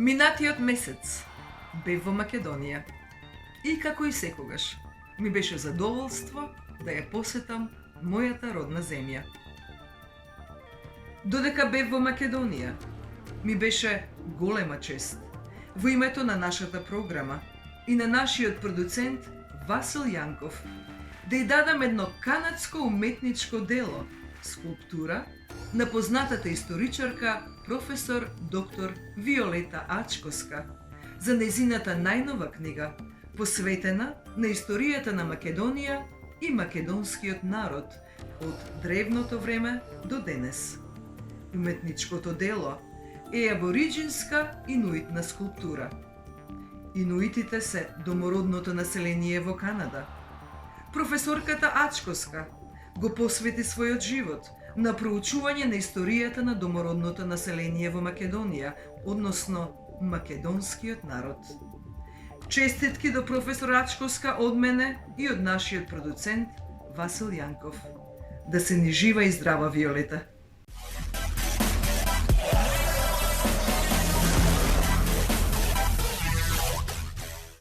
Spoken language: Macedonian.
Минатиот месец бев во Македонија и како и секогаш ми беше задоволство да ја посетам мојата родна земја. Додека бев во Македонија, ми беше голема чест во името на нашата програма и на нашиот продуцент Васил Јанков да ја дадам едно канадско уметничко дело, скулптура, на познатата историчарка професор доктор Виолета Ачкоска за незината најнова книга, посветена на историјата на Македонија и македонскиот народ од древното време до денес. Уметничкото дело е абориџинска инуитна скулптура. Инуитите се домородното население во Канада. Професорката Ачкоска го посвети својот живот на проучување на историјата на домородното население во Македонија, односно македонскиот народ. Честитки до професор Ачкоска од мене и од нашиот продуцент Васил Јанков. Да се ни жива и здрава, Виолета!